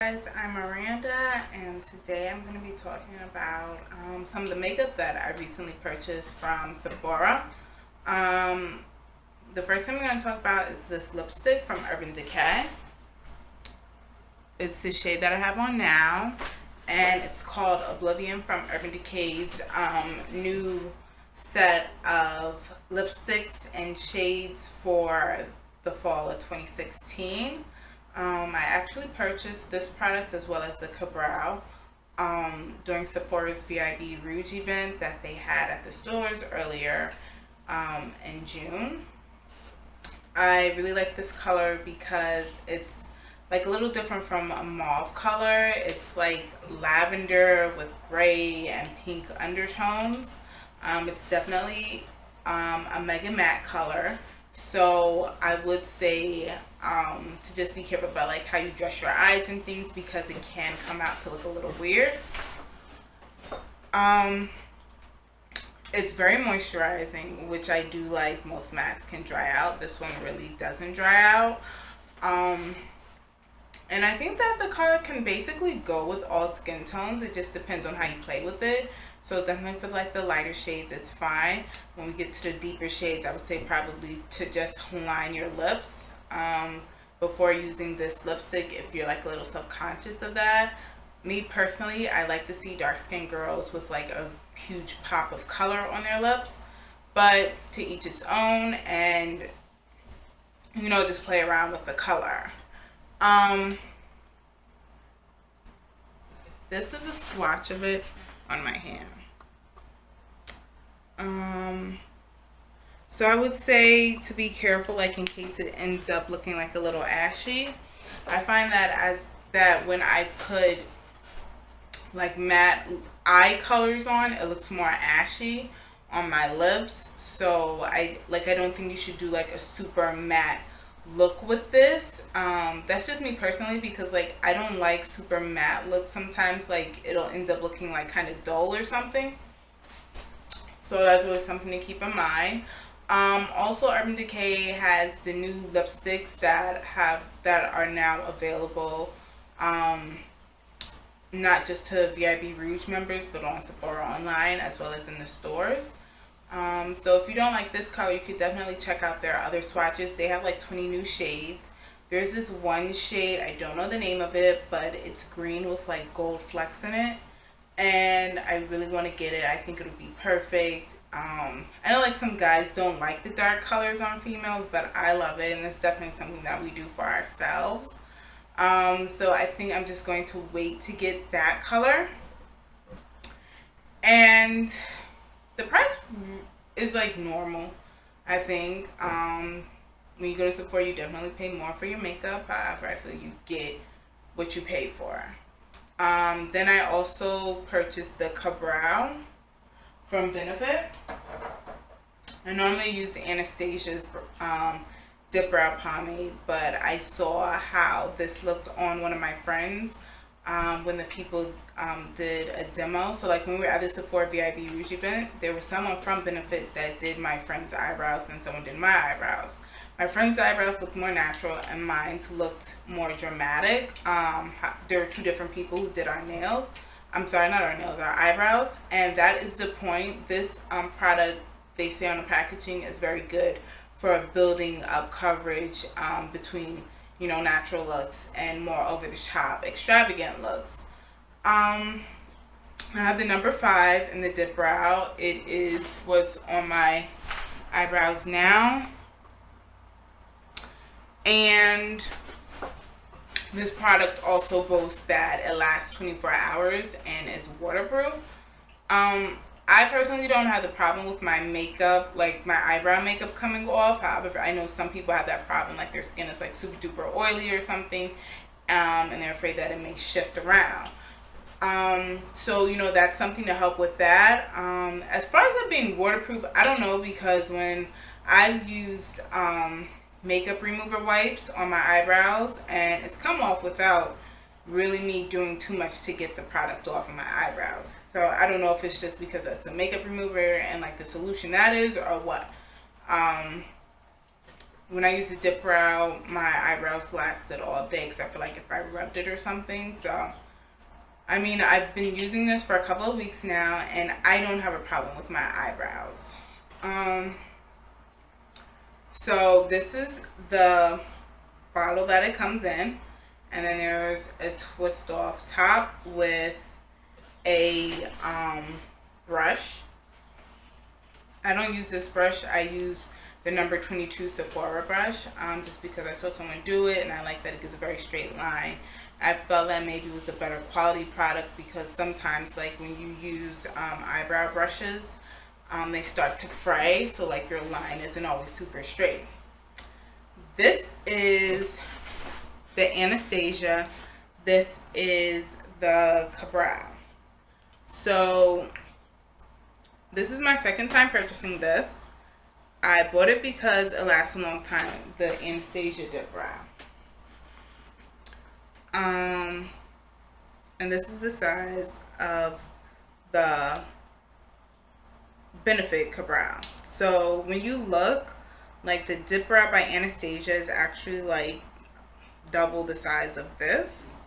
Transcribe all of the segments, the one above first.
Guys, I'm Miranda, and today I'm going to be talking about some of the makeup that I recently purchased from Sephora. Um, the first thing I'm going to talk about is this lipstick from Urban Decay. It's the shade that I have on now, and it's called Oblivion from Urban Decay's new set of lipsticks and shades for the fall of 2016. I actually purchased this product as well as the Brow during Sephora's VIB Rouge event that they had at the stores earlier in June. I really like this color because it's like a little different from a mauve color. It's like lavender with gray and pink undertones. It's definitely a mega matte color. So I would say to just be careful about like how you dress your eyes and things, because it can come out to look a little weird. It's very moisturizing, which I do like. Most mattes can dry out. This one really doesn't dry out. And I think that the color can basically go with all skin tones. It just depends on how you play with it. So definitely for like the lighter shades, it's fine. When we get to the deeper shades, I would say probably to just line your lips before using this lipstick if you're like a little subconscious of that. Me personally, I like to see dark skinned girls with like a huge pop of color on their lips, but to each its own, and you know, just play around with the color. This is a swatch of it on my hand. So I would say to be careful, like in case it ends up looking like a little ashy. I find that when I put like matte eye colors on, it looks more ashy on my lips. So I don't think you should do like a super matte look with this. That's just me personally, because like I don't like super matte looks. Sometimes like it'll end up looking like kind of dull or something. So that's always something to keep in mind. Also, Urban Decay has the new lipsticks that are now available, not just to VIB Rouge members, but on Sephora online as well as in the stores. So if you don't like this color, you could definitely check out their other swatches. They have like 20 new shades. There's this one shade, I don't know the name of it, but it's green with like gold flecks in it, and I really want to get it. I think it would be perfect. I know like some guys don't like the dark colors on females, but I love it, and it's definitely something that we do for ourselves. So I think I'm just going to wait to get that color. And the price is like normal, I think. When you go to Sephora, you definitely pay more for your makeup. However, I feel like you get what you pay for. Then I also purchased the Brow from Benefit. I normally use Anastasia's Dip Brow Pomade, but I saw how this looked on one of my friends when the people did a demo. So like when we were at the Sephora VIB Rouge event, there was someone from Benefit that did my friend's eyebrows and someone did my eyebrows. My friend's eyebrows looked more natural and mine's looked more dramatic. There were two different people who did our nails. I'm sorry, not our nails, our eyebrows. And that is the point. This product, they say on the packaging, is very good for building up coverage between, you know, natural looks and more over the top, extravagant looks. I have the number 5 in the Dip Brow. It is what's on my eyebrows now. And this product also boasts that it lasts 24 hours and is waterproof. I personally don't have the problem with my makeup, like my eyebrow makeup coming off. However, I know some people have that problem, like their skin is like super duper oily or something, and they're afraid that it may shift around. So, you know, that's something to help with that. As far as it being waterproof, I don't know, because when I've used makeup remover wipes on my eyebrows, and it's come off without really me doing too much to get the product off of my eyebrows. So I don't know if it's just because it's a makeup remover and like the solution that is, or what. when I use the dip brow, my eyebrows lasted all day except for like if I rubbed it or something. So I mean, I've been using this for a couple of weeks now, and I don't have a problem with my eyebrows. So this is the bottle that it comes in, and then there's a twist off top with a brush. I don't use this brush. I use the number 22 Sephora brush, just because I saw someone do it and I like that it gives a very straight line. I felt that maybe it was a better quality product, because sometimes like when you use eyebrow brushes, they start to fray, so like your line isn't always super straight. This is the Anastasia. This is the Brow. So this is my second time purchasing this. I bought it because it lasts a long time, the Anastasia Dip Brow. And this is the size of the Benefit Brow. So when you look, like the Dip Brow by Anastasia is actually like double the size of this.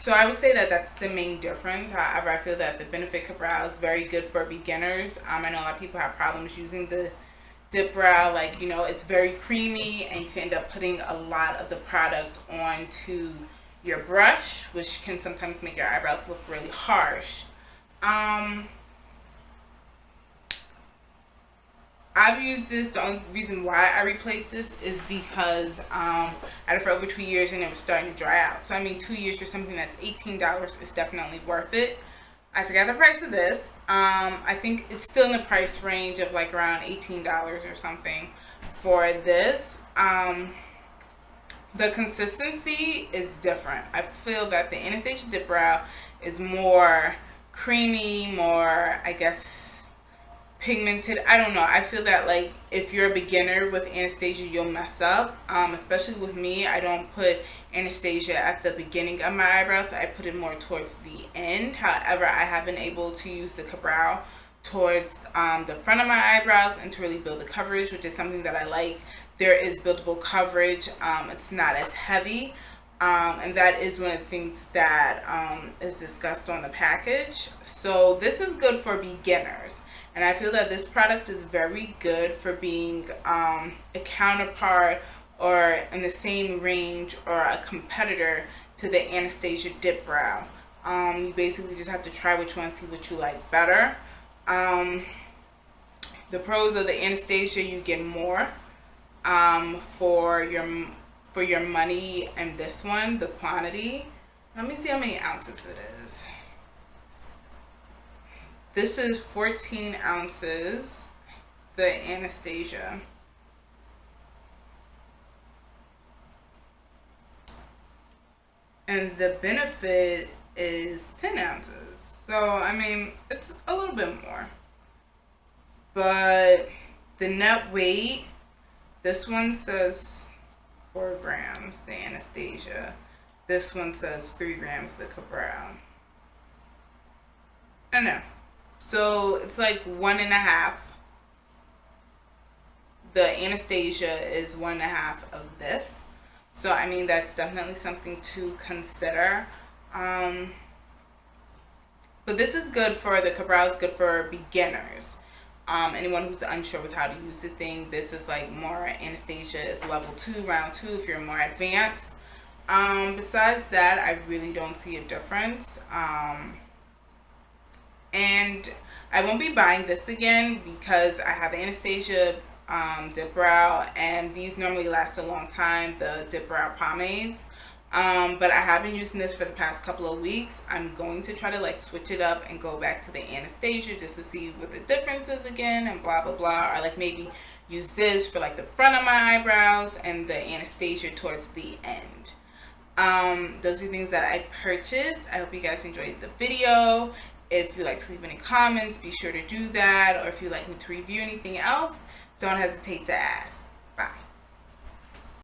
So I would say that that's the main difference. However, I feel that the Benefit Brow is very good for beginners. I know a lot of people have problems using the Dip Brow. Like, you know, it's very creamy and you can end up putting a lot of the product onto your brush, which can sometimes make your eyebrows look really harsh. I've used this. The only reason why I replaced this is because I had it for over 2 years and it was starting to dry out. So I mean, 2 years for something that's $18 is definitely worth it. I forgot the price of this. I think it's still in the price range of like around $18 or something for this. The consistency is different. I feel that the Anastasia Dip Brow is more creamy, more, I guess, pigmented. I don't know. I feel that like if you're a beginner with Anastasia, you'll mess up. Especially with me, I don't put Anastasia at the beginning of my eyebrows. I put it more towards the end. However, I have been able to use the Brow towards the front of my eyebrows and to really build the coverage, which is something that I like. There is buildable coverage. It's not as heavy. And that is one of the things that is discussed on the package. So this is good for beginners. And I feel that this product is very good for being a counterpart or in the same range or a competitor to the Anastasia Dip Brow. You basically just have to try which one, see what you like better. The pros of the Anastasia, you get more for your money, and this one, the quantity. Let me see how many ounces it is. This is 14 ounces, the Anastasia. And the Benefit is 10 ounces. So, I mean, it's a little bit more. But the net weight, this one says 4 grams, the Anastasia. This one says 3 grams, the Brow. I don't know. So it's like 1.5. The Anastasia is 1.5 of this. So I mean, that's definitely something to consider. But this is good for the Brow is good for beginners. Anyone who's unsure with how to use the thing, this is like more Anastasia is level 2, round 2 if you're more advanced. Besides that, I really don't see a difference. And I won't be buying this again because I have the Anastasia Dip Brow, and these normally last a long time, the Dip Brow pomades. But I have been using this for the past couple of weeks. I'm going to try to like switch it up and go back to the Anastasia just to see what the difference is again and blah blah blah, or like maybe use this for like the front of my eyebrows and the Anastasia towards the end. Those are things that I purchased. I hope you guys enjoyed the video. If you'd like to leave any comments, be sure to do that. Or if you'd like me to review anything else, don't hesitate to ask.